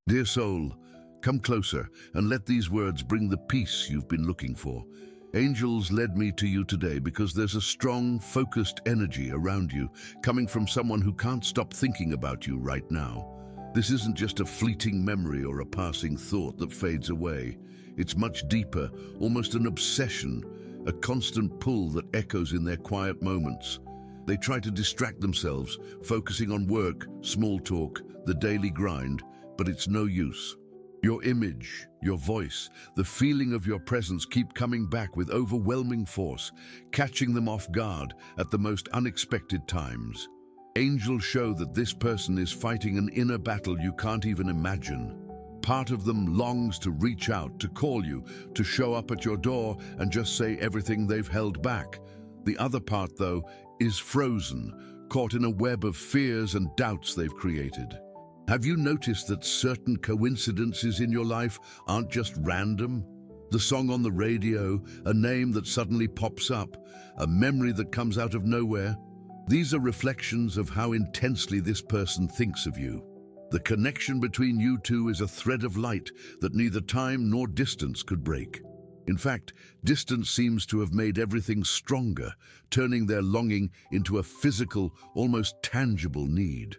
Dear soul, come closer and let these words bring the peace you've been looking for. Angels led me to you today because there's a strong, focused energy around you, coming from someone who can't stop thinking about you right now. This isn't just a fleeting memory or a passing thought that fades away. It's much deeper, almost an obsession, a constant pull that echoes in their quiet moments. They try to distract themselves, focusing on work, small talk, the daily grind, but it's no use. Your image, your voice, the feeling of your presence keep coming back with overwhelming force, catching them off guard at the most unexpected times. Angels show that this person is fighting an inner battle you can't even imagine. Part of them longs to reach out, to call you, to show up at your door and just say everything they've held back. The other part, though, is frozen, caught in a web of fears and doubts they've created. Have you noticed that certain coincidences in your life aren't just random? The song on the radio, a name that suddenly pops up, a memory that comes out of nowhere. These are reflections of how intensely this person thinks of you. The connection between you two is a thread of light that neither time nor distance could break. In fact, distance seems to have made everything stronger, turning their longing into a physical, almost tangible need.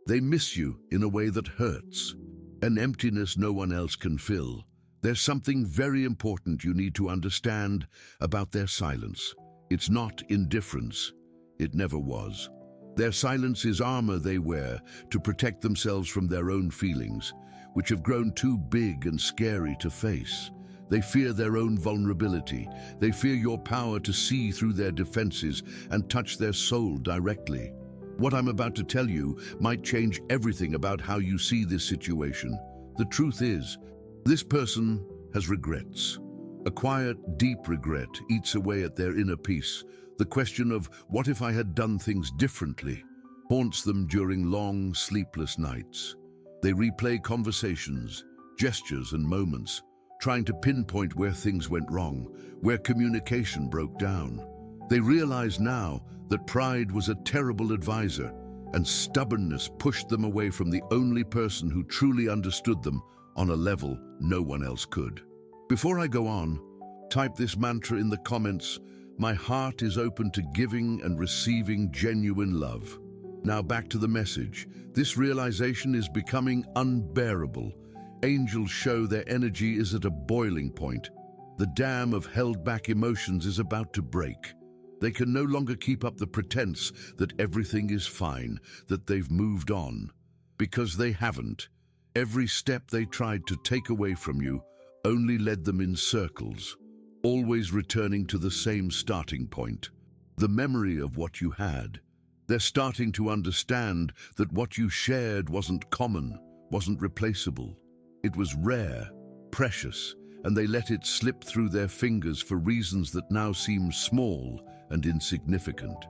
They miss you in a way that hurts, an emptiness no one else can fill. There's something very important you need to understand about their silence. It's not indifference. It never was. Their silence is armor they wear to protect themselves from their own feelings, which have grown too big and scary to face. They fear their own vulnerability. They fear your power to see through their defenses and touch their soul directly. What I'm about to tell you might change everything about how you see this situation. The truth is, this person has regrets. A quiet, deep regret eats away at their inner peace. The question of, what if I had done things differently, haunts them during long, sleepless nights. They replay conversations, gestures and moments, trying to pinpoint where things went wrong, where communication broke down. They realize now that pride was a terrible advisor, and stubbornness pushed them away from the only person who truly understood them on a level no one else could. Before I go on, type this mantra in the comments: my heart is open to giving and receiving genuine love. Now back to the message. This realization is becoming unbearable. Angels show their energy is at a boiling point. The dam of held-back emotions is about to break. They can no longer keep up the pretense that everything is fine, that they've moved on. Because they haven't. Every step they tried to take away from you only led them in circles, always returning to the same starting point, the memory of what you had. They're starting to understand that what you shared wasn't common, wasn't replaceable. It was rare, precious, and they let it slip through their fingers for reasons that now seem small and insignificant.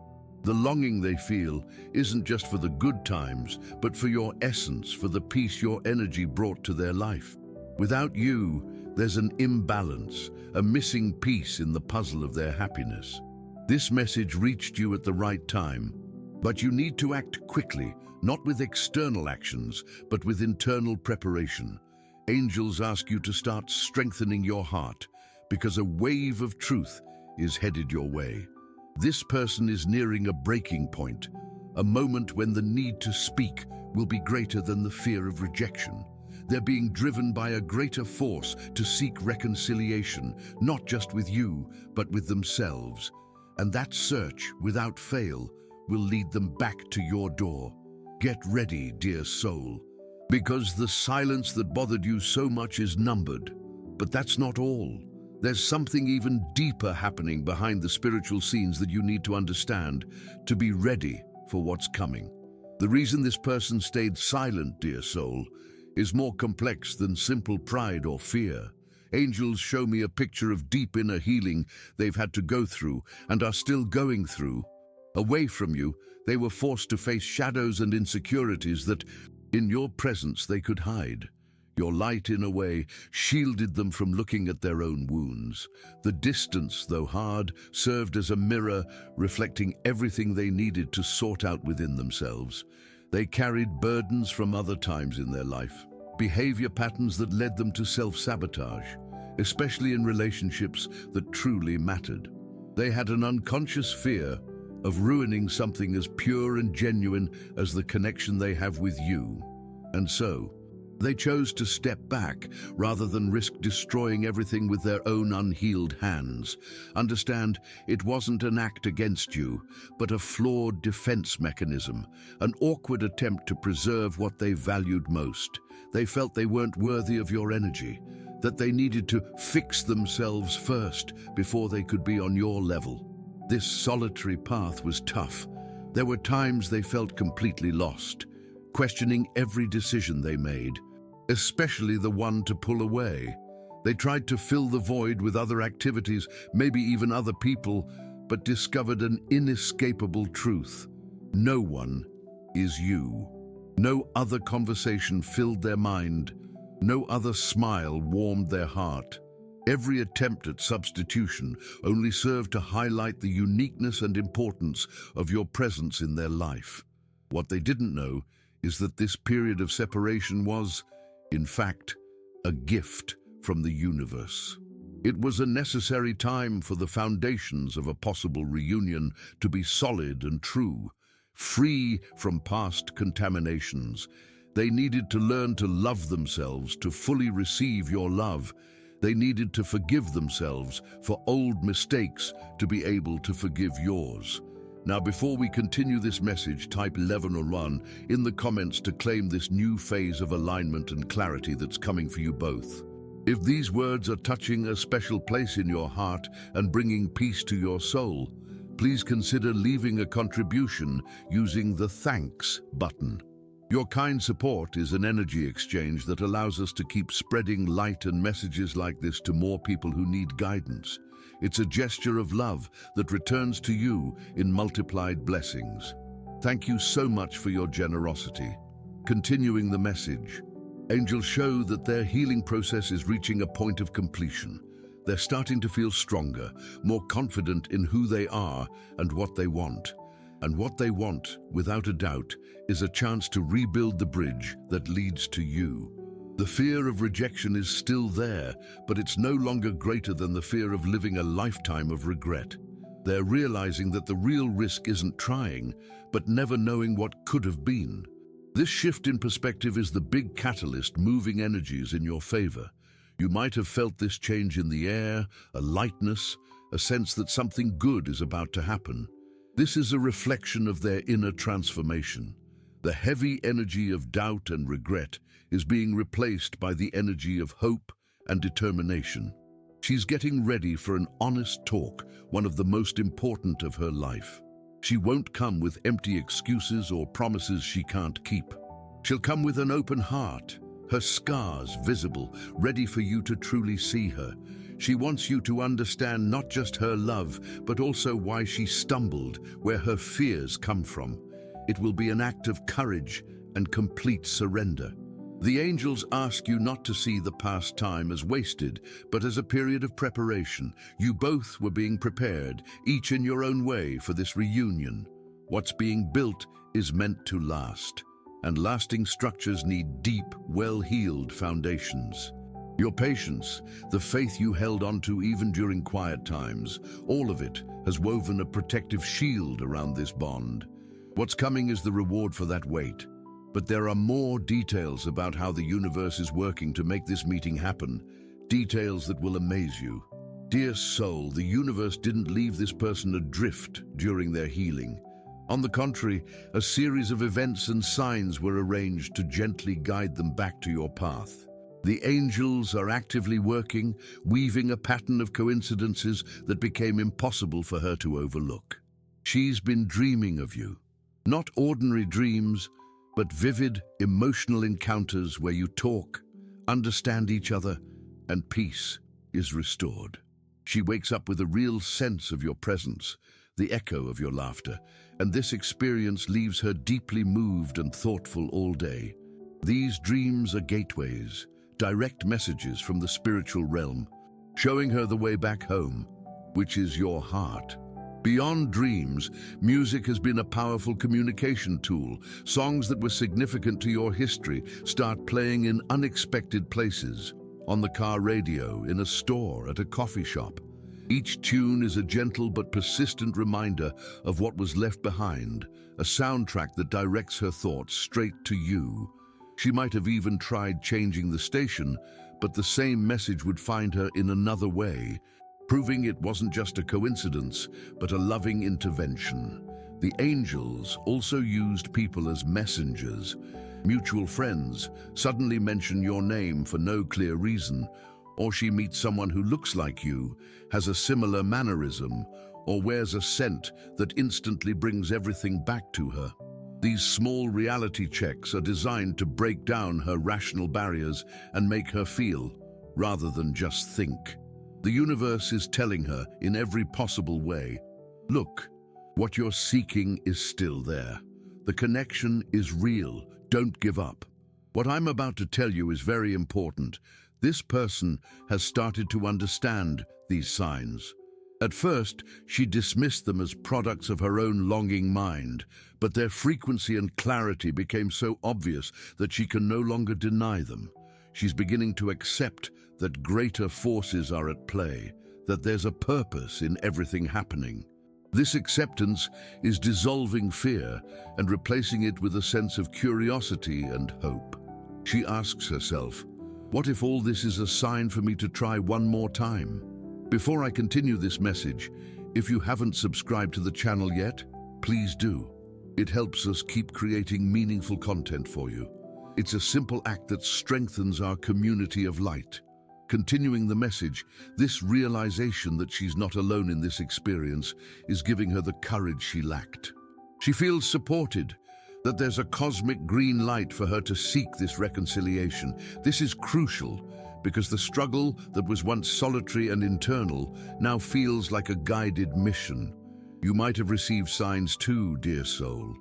The longing they feel isn't just for the good times, but for your essence, for the peace your energy brought to their life. Without you, there's an imbalance, a missing piece in the puzzle of their happiness. This message reached you at the right time, but you need to act quickly, not with external actions, but with internal preparation. Angels ask you to start strengthening your heart, because a wave of truth is headed your way. This person is nearing a breaking point, a moment when the need to speak will be greater than the fear of rejection. They're being driven by a greater force to seek reconciliation, not just with you, but with themselves. And that search, without fail, will lead them back to your door. Get ready, dear soul, because the silence that bothered you so much is numbered. But that's not all. There's something even deeper happening behind the spiritual scenes that you need to understand to be ready for what's coming. The reason this person stayed silent, dear soul, is more complex than simple pride or fear. Angels show me a picture of deep inner healing they've had to go through and are still going through. Away from you, they were forced to face shadows and insecurities that, in your presence, they could hide. Your light, in a way, shielded them from looking at their own wounds. The distance, though hard, served as a mirror, reflecting everything they needed to sort out within themselves. They carried burdens from other times in their life, behavior patterns that led them to self-sabotage, especially in relationships that truly mattered. They had an unconscious fear of ruining something as pure and genuine as the connection they have with you. And so, they chose to step back rather than risk destroying everything with their own unhealed hands. Understand, it wasn't an act against you, but a flawed defense mechanism, an awkward attempt to preserve what they valued most. They felt they weren't worthy of your energy, that they needed to fix themselves first before they could be on your level. This solitary path was tough. There were times they felt completely lost, questioning every decision they made, especially the one to pull away. They tried to fill the void with other activities, maybe even other people, but discovered an inescapable truth. No one is you. No other conversation filled their mind. No other smile warmed their heart. Every attempt at substitution only served to highlight the uniqueness and importance of your presence in their life. What they didn't know is that this period of separation was, in fact, a gift from the universe. It was a necessary time for the foundations of a possible reunion to be solid and true, free from past contaminations. They needed to learn to love themselves, to fully receive your love. They needed to forgive themselves for old mistakes to be able to forgive yours. Now, before we continue this message, type 11 or 1 in the comments to claim this new phase of alignment and clarity that's coming for you both. If these words are touching a special place in your heart and bringing peace to your soul, please consider leaving a contribution using the thanks button. Your kind support is an energy exchange that allows us to keep spreading light and messages like this to more people who need guidance. It's a gesture of love that returns to you in multiplied blessings. Thank you so much for your generosity. Continuing the message, angels show that their healing process is reaching a point of completion. They're starting to feel stronger, more confident in who they are and what they want. And what they want, without a doubt, is a chance to rebuild the bridge that leads to you. The fear of rejection is still there, but it's no longer greater than the fear of living a lifetime of regret. They're realizing that the real risk isn't trying, but never knowing what could have been. This shift in perspective is the big catalyst moving energies in your favor. You might have felt this change in the air, a lightness, a sense that something good is about to happen. This is a reflection of their inner transformation. The heavy energy of doubt and regret is being replaced by the energy of hope and determination. She's getting ready for an honest talk, one of the most important of her life. She won't come with empty excuses or promises she can't keep. She'll come with an open heart, her scars visible, ready for you to truly see her. She wants you to understand not just her love, but also why she stumbled, where her fears come from. It will be an act of courage and complete surrender. The angels ask you not to see the past time as wasted, but as a period of preparation. You both were being prepared, each in your own way, for this reunion. What's being built is meant to last, and lasting structures need deep, well-heeled foundations. Your patience, the faith you held onto even during quiet times, all of it has woven a protective shield around this bond. What's coming is the reward for that weight. But there are more details about how the universe is working to make this meeting happen, details that will amaze you. Dear soul, the universe didn't leave this person adrift during their healing. On the contrary, a series of events and signs were arranged to gently guide them back to your path. The angels are actively working, weaving a pattern of coincidences that became impossible for her to overlook. She's been dreaming of you. Not ordinary dreams, but vivid, emotional encounters where you talk, understand each other, and peace is restored. She wakes up with a real sense of your presence, the echo of your laughter, and this experience leaves her deeply moved and thoughtful all day. These dreams are gateways, direct messages from the spiritual realm, showing her the way back home, which is your heart. Beyond dreams, music has been a powerful communication tool. Songs that were significant to your history start playing in unexpected places, on the car radio, in a store, at a coffee shop. Each tune is a gentle but persistent reminder of what was left behind, a soundtrack that directs her thoughts straight to you. She might have even tried changing the station, but the same message would find her in another way, proving it wasn't just a coincidence, but a loving intervention. The angels also used people as messengers. Mutual friends suddenly mention your name for no clear reason, or she meets someone who looks like you, has a similar mannerism, or wears a scent that instantly brings everything back to her. These small reality checks are designed to break down her rational barriers and make her feel, rather than just think. The universe is telling her in every possible way, look, what you're seeking is still there. The connection is real. Don't give up. What I'm about to tell you is very important. This person has started to understand these signs. At first, she dismissed them as products of her own longing mind, but their frequency and clarity became so obvious that she can no longer deny them. She's beginning to accept that greater forces are at play, that there's a purpose in everything happening. This acceptance is dissolving fear and replacing it with a sense of curiosity and hope. She asks herself, what if all this is a sign for me to try one more time? Before I continue this message, if you haven't subscribed to the channel yet, please do. It helps us keep creating meaningful content for you. It's a simple act that strengthens our community of light. Continuing the message, this realization that she's not alone in this experience is giving her the courage she lacked. She feels supported, that there's a cosmic green light for her to seek this reconciliation. This is crucial because the struggle that was once solitary and internal now feels like a guided mission. You might have received signs too, dear soul.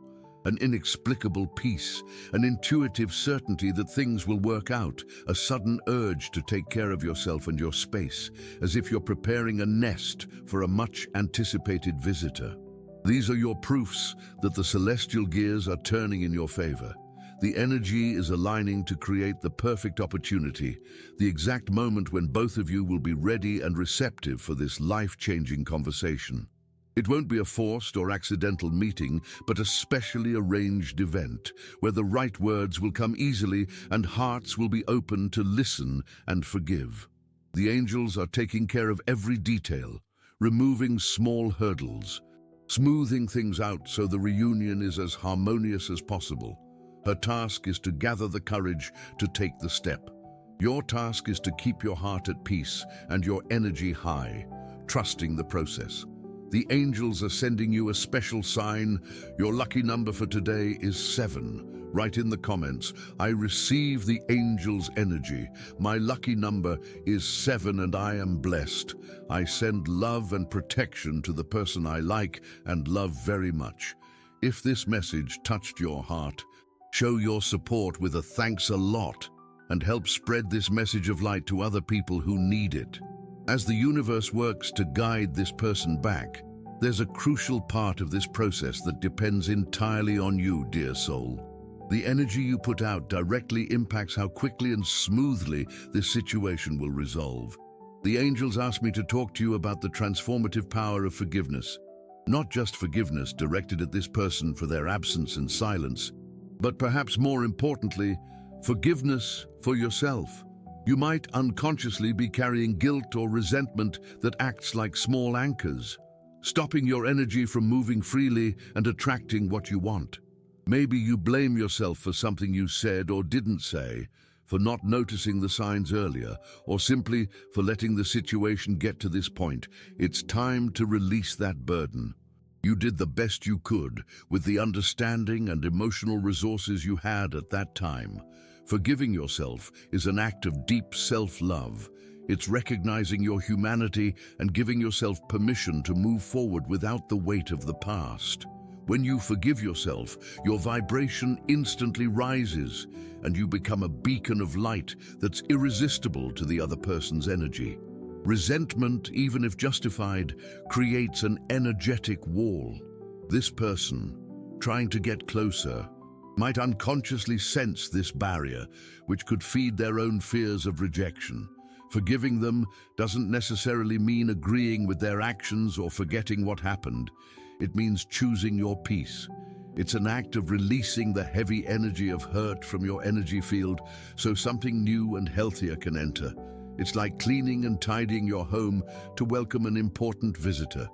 An inexplicable peace, an intuitive certainty that things will work out, a sudden urge to take care of yourself and your space, as if you're preparing a nest for a much-anticipated visitor. These are your proofs that the celestial gears are turning in your favor. The energy is aligning to create the perfect opportunity, the exact moment when both of you will be ready and receptive for this life-changing conversation. It won't be a forced or accidental meeting, but a specially arranged event, where the right words will come easily and hearts will be open to listen and forgive. The angels are taking care of every detail, removing small hurdles, smoothing things out so the reunion is as harmonious as possible. Her task is to gather the courage to take the step. Your task is to keep your heart at peace and your energy high, trusting the process. The angels are sending you a special sign. Your lucky number for today is 7. Write in the comments, I receive the angel's energy. My lucky number is 7 and I am blessed. I send love and protection to the person I like and love very much. If this message touched your heart, show your support with a thanks a lot and help spread this message of light to other people who need it. As the universe works to guide this person back, there's a crucial part of this process that depends entirely on you, dear soul. The energy you put out directly impacts how quickly and smoothly this situation will resolve. The angels asked me to talk to you about the transformative power of forgiveness. Not just forgiveness directed at this person for their absence and silence, but perhaps more importantly, forgiveness for yourself. You might unconsciously be carrying guilt or resentment that acts like small anchors, stopping your energy from moving freely and attracting what you want. Maybe you blame yourself for something you said or didn't say, for not noticing the signs earlier, or simply for letting the situation get to this point. It's time to release that burden. You did the best you could with the understanding and emotional resources you had at that time. Forgiving yourself is an act of deep self-love. It's recognizing your humanity and giving yourself permission to move forward without the weight of the past. When you forgive yourself, your vibration instantly rises, and you become a beacon of light that's irresistible to the other person's energy. Resentment, even if justified, creates an energetic wall. This person, trying to get closer, might unconsciously sense this barrier, which could feed their own fears of rejection. Forgiving them doesn't necessarily mean agreeing with their actions or forgetting what happened. It means choosing your peace. It's an act of releasing the heavy energy of hurt from your energy field so something new and healthier can enter. It's like cleaning and tidying your home to welcome an important visitor.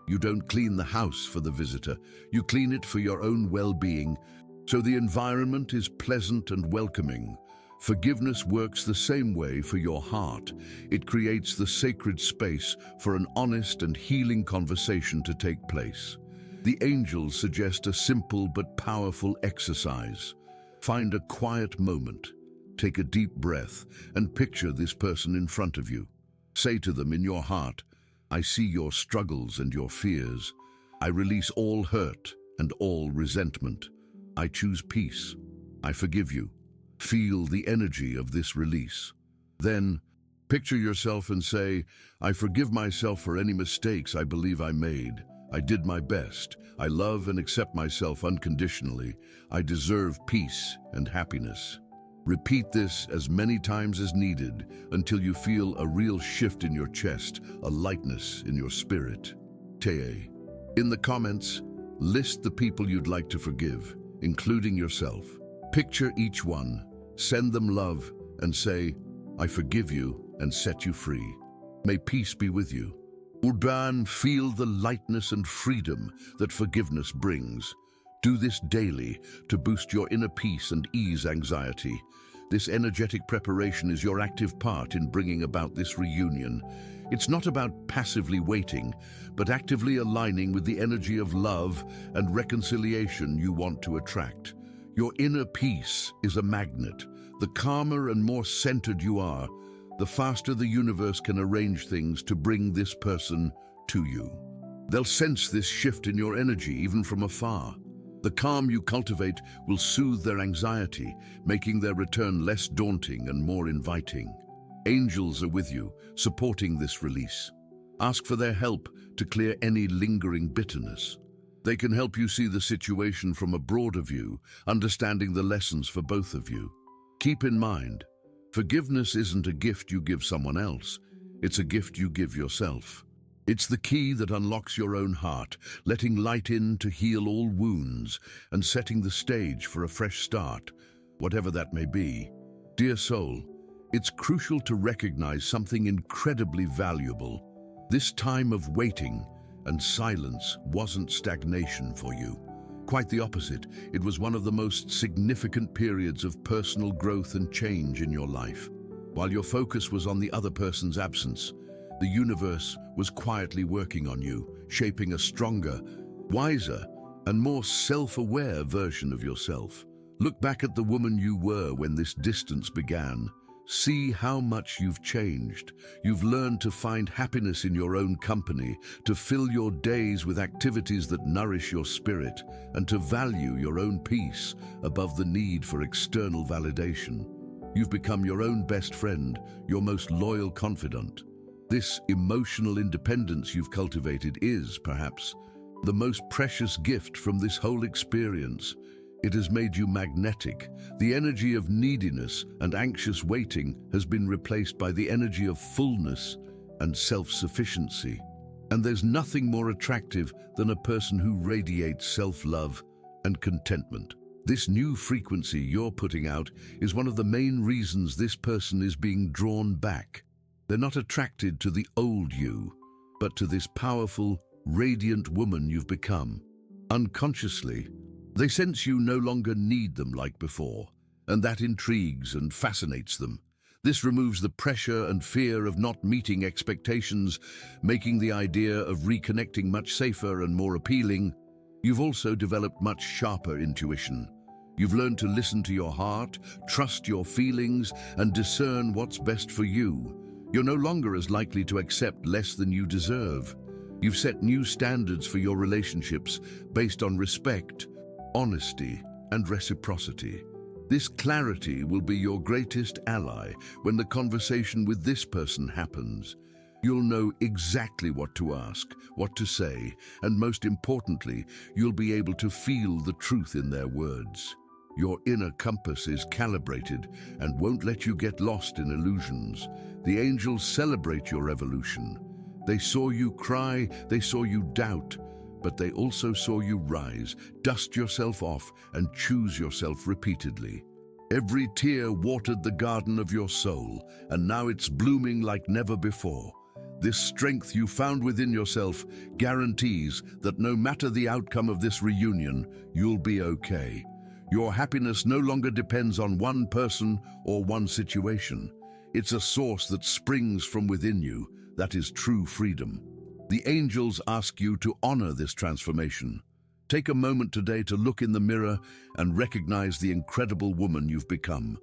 You don't clean the house for the visitor. You clean it for your own well-being, so the environment is pleasant and welcoming. Forgiveness works the same way for your heart. It creates the sacred space for an honest and healing conversation to take place. The angels suggest a simple but powerful exercise. Find a quiet moment. Take a deep breath and picture this person in front of you. Say to them in your heart, "I see your struggles and your fears. I release all hurt and all resentment. I choose peace. I forgive you." Feel the energy of this release. Then, picture yourself and say, "I forgive myself for any mistakes I believe I made. I did my best. I love and accept myself unconditionally. I deserve peace and happiness." Repeat this as many times as needed until you feel a real shift in your chest, a lightness in your spirit. Teye. In the comments, list the people you'd like to forgive, including yourself. Picture each one, send them love, and say, "I forgive you and set you free. May peace be with you." Urban, feel the lightness and freedom that forgiveness brings. Do this daily to boost your inner peace and ease anxiety. This energetic preparation is your active part in bringing about this reunion. It's not about passively waiting, but actively aligning with the energy of love and reconciliation you want to attract. Your inner peace is a magnet. The calmer and more centered you are, the faster the universe can arrange things to bring this person to you. They'll sense this shift in your energy even from afar. The calm you cultivate will soothe their anxiety, making their return less daunting and more inviting. Angels are with you, supporting this release. Ask for their help to clear any lingering bitterness. They can help you see the situation from a broader view, understanding the lessons for both of you. Keep in mind, forgiveness isn't a gift you give someone else, it's a gift you give yourself. It's the key that unlocks your own heart, letting light in to heal all wounds and setting the stage for a fresh start, whatever that may be. Dear soul, it's crucial to recognize something incredibly valuable. This time of waiting and silence wasn't stagnation for you. Quite the opposite, it was one of the most significant periods of personal growth and change in your life. While your focus was on the other person's absence, the universe was quietly working on you, shaping a stronger, wiser, and more self-aware version of yourself. Look back at the woman you were when this distance began. See how much you've changed. You've learned to find happiness in your own company, to fill your days with activities that nourish your spirit, and to value your own peace above the need for external validation. You've become your own best friend, your most loyal confidant. This emotional independence you've cultivated is, perhaps, the most precious gift from this whole experience. It has made you magnetic. The energy of neediness and anxious waiting has been replaced by the energy of fullness and self-sufficiency. And there's nothing more attractive than a person who radiates self-love and contentment. This new frequency you're putting out is one of the main reasons this person is being drawn back. They're not attracted to the old you, but to this powerful, radiant woman you've become. Unconsciously, they sense you no longer need them like before, and that intrigues and fascinates them. This removes the pressure and fear of not meeting expectations, making the idea of reconnecting much safer and more appealing. You've also developed much sharper intuition. You've learned to listen to your heart, trust your feelings, and discern what's best for you. You're no longer as likely to accept less than you deserve. You've set new standards for your relationships based on respect, honesty, and reciprocity. This clarity will be your greatest ally when the conversation with this person happens. You'll know exactly what to ask, what to say, and most importantly, you'll be able to feel the truth in their words. Your inner compass is calibrated and won't let you get lost in illusions. The angels celebrate your evolution. They saw you cry, they saw you doubt, but they also saw you rise, dust yourself off, and choose yourself repeatedly. Every tear watered the garden of your soul, and now it's blooming like never before. This strength you found within yourself guarantees that no matter the outcome of this reunion, you'll be okay. Your happiness no longer depends on one person or one situation. It's a source that springs from within you. That is true freedom. The angels ask you to honor this transformation. Take a moment today to look in the mirror and recognize the incredible woman you've become.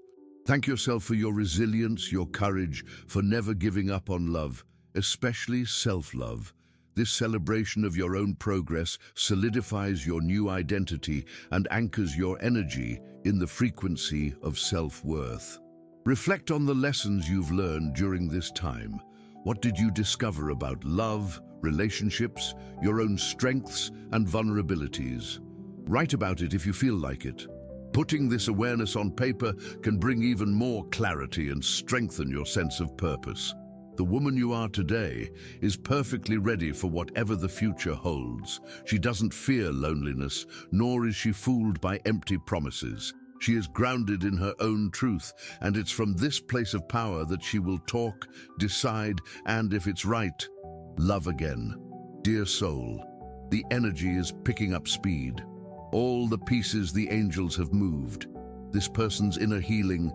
Thank yourself for your resilience, your courage, for never giving up on love, especially self-love. This celebration of your own progress solidifies your new identity and anchors your energy in the frequency of self-worth. Reflect on the lessons you've learned during this time. What did you discover about love, relationships, your own strengths and vulnerabilities? Write about it if you feel like it. Putting this awareness on paper can bring even more clarity and strengthen your sense of purpose. The woman you are today is perfectly ready for whatever the future holds. She doesn't fear loneliness, nor is she fooled by empty promises. She is grounded in her own truth, and it's from this place of power that she will talk, decide, and if it's right, love again. Dear soul, the energy is picking up speed. All the pieces the angels have moved. This person's inner healing,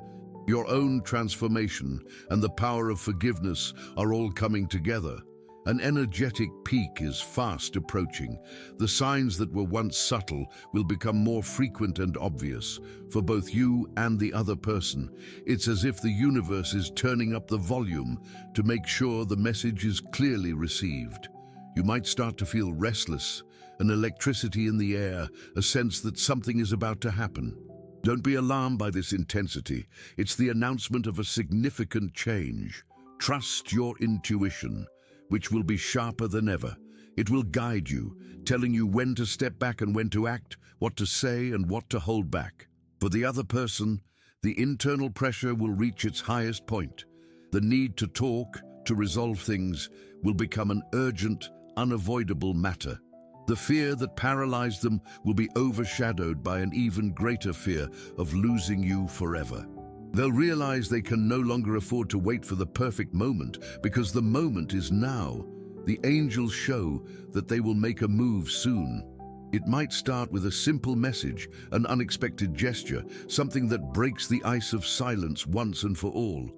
your own transformation, and the power of forgiveness are all coming together. An energetic peak is fast approaching. The signs that were once subtle will become more frequent and obvious for both you and the other person. It's as if the universe is turning up the volume to make sure the message is clearly received. You might start to feel restless, an electricity in the air, a sense that something is about to happen. Don't be alarmed by this intensity. It's the announcement of a significant change. Trust your intuition, which will be sharper than ever. It will guide you, telling you when to step back and when to act, what to say and what to hold back. For the other person, the internal pressure will reach its highest point. The need to talk, to resolve things, will become an urgent, unavoidable matter. The fear that paralyzed them will be overshadowed by an even greater fear of losing you forever. They'll realize they can no longer afford to wait for the perfect moment because the moment is now. The angels show that they will make a move soon. It might start with a simple message, an unexpected gesture, something that breaks the ice of silence once and for all.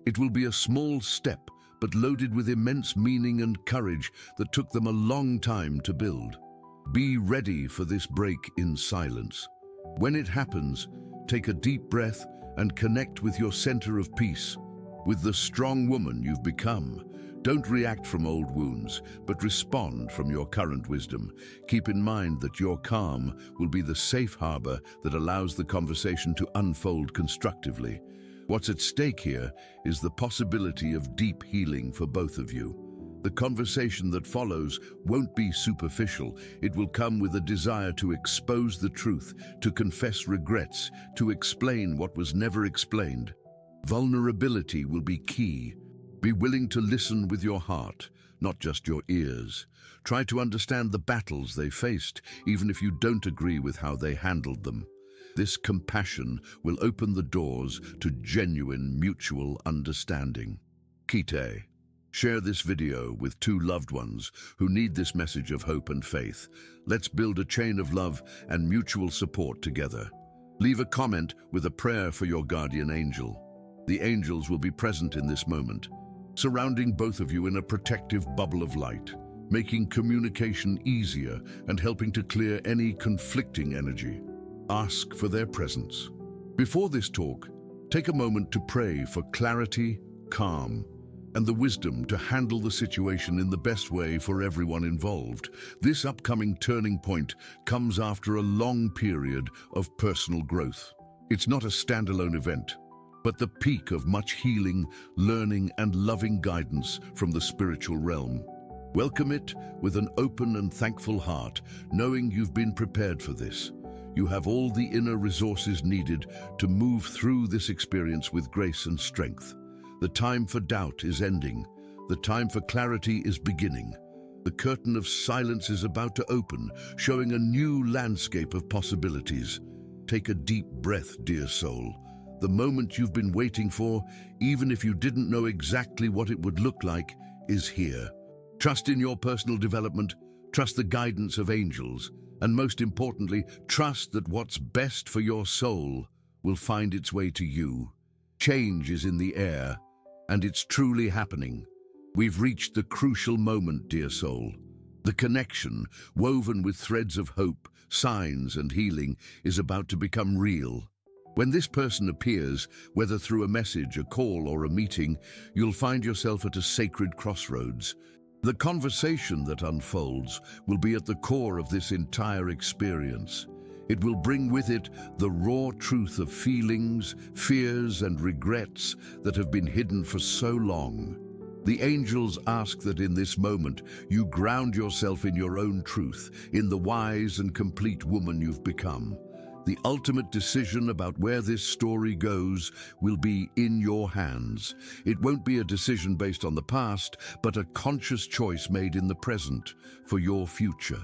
It will be a small step, but loaded with immense meaning and courage that took them a long time to build. Be ready for this break in silence. When it happens, take a deep breath and connect with your center of peace, with the strong woman you've become. Don't react from old wounds, but respond from your current wisdom. Keep in mind that your calm will be the safe harbor that allows the conversation to unfold constructively. What's at stake here is the possibility of deep healing for both of you. The conversation that follows won't be superficial. It will come with a desire to expose the truth, to confess regrets, to explain what was never explained. Vulnerability will be key. Be willing to listen with your heart, not just your ears. Try to understand the battles they faced, even if you don't agree with how they handled them. This compassion will open the doors to genuine mutual understanding. Kite. Share this video with 2 loved ones who need this message of hope and faith. Let's build a chain of love and mutual support together. Leave a comment with a prayer for your guardian angel. The angels will be present in this moment, surrounding both of you in a protective bubble of light, making communication easier and helping to clear any conflicting energy. Ask for their presence. Before this talk, take a moment to pray for clarity, calm, and the wisdom to handle the situation in the best way for everyone involved. This upcoming turning point comes after a long period of personal growth. It's not a standalone event, but the peak of much healing, learning, and loving guidance from the spiritual realm. Welcome it with an open and thankful heart, knowing you've been prepared for this. You have all the inner resources needed to move through this experience with grace and strength. The time for doubt is ending. The time for clarity is beginning. The curtain of silence is about to open, showing a new landscape of possibilities. Take a deep breath, dear soul. The moment you've been waiting for, even if you didn't know exactly what it would look like, is here. Trust in your personal development, trust the guidance of angels, and most importantly, trust that what's best for your soul will find its way to you. Change is in the air, and it's truly happening. We've reached the crucial moment, dear soul. The connection, woven with threads of hope, signs, and healing, is about to become real. When this person appears, whether through a message, a call, or a meeting, you'll find yourself at a sacred crossroads. The conversation that unfolds will be at the core of this entire experience. It will bring with it the raw truth of feelings, fears, and regrets that have been hidden for so long. The angels ask that in this moment you ground yourself in your own truth, in the wise and complete woman you've become. The ultimate decision about where this story goes will be in your hands. It won't be a decision based on the past, but a conscious choice made in the present for your future.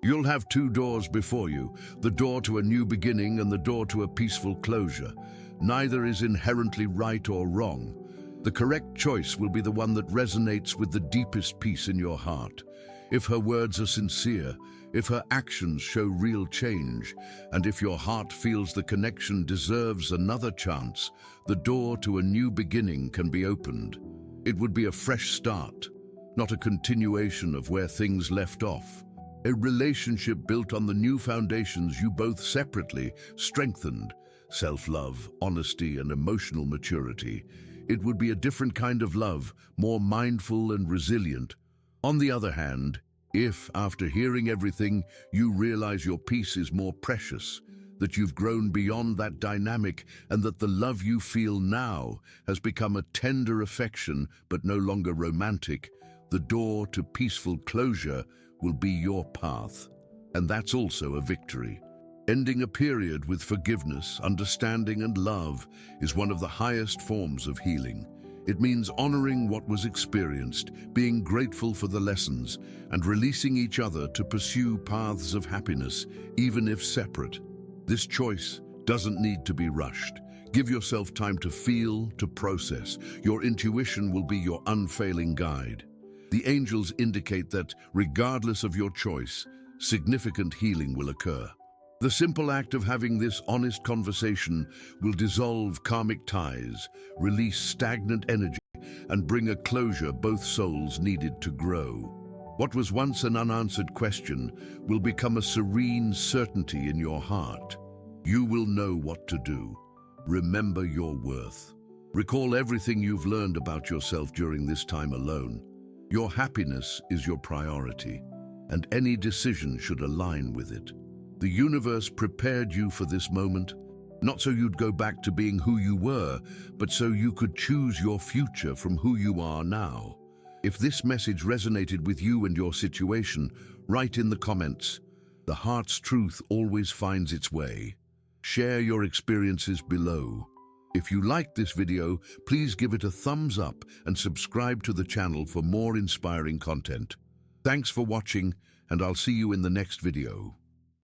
You'll have two doors before you, the door to a new beginning and the door to a peaceful closure. Neither is inherently right or wrong. The correct choice will be the one that resonates with the deepest peace in your heart. If her words are sincere, if her actions show real change, and if your heart feels the connection deserves another chance, the door to a new beginning can be opened. It would be a fresh start, not a continuation of where things left off. A relationship built on the new foundations you both separately strengthened: self-love, honesty, and emotional maturity. It would be a different kind of love, more mindful and resilient. On the other hand, if, after hearing everything, you realize your peace is more precious, that you've grown beyond that dynamic, and that the love you feel now has become a tender affection but no longer romantic, the door to peaceful closure will be your path. And that's also a victory. Ending a period with forgiveness, understanding, and love is one of the highest forms of healing. It means honoring what was experienced, being grateful for the lessons, and releasing each other to pursue paths of happiness, even if separate. This choice doesn't need to be rushed. Give yourself time to feel, to process. Your intuition will be your unfailing guide. The angels indicate that, regardless of your choice, significant healing will occur. The simple act of having this honest conversation will dissolve karmic ties, release stagnant energy, and bring a closure both souls needed to grow. What was once an unanswered question will become a serene certainty in your heart. You will know what to do. Remember your worth. Recall everything you've learned about yourself during this time alone. Your happiness is your priority, and any decision should align with it. The universe prepared you for this moment, not so you'd go back to being who you were, but so you could choose your future from who you are now. If this message resonated with you and your situation, write in the comments. The heart's truth always finds its way. Share your experiences below. If you liked this video, please give it a thumbs up and subscribe to the channel for more inspiring content. Thanks for watching, and I'll see you in the next video.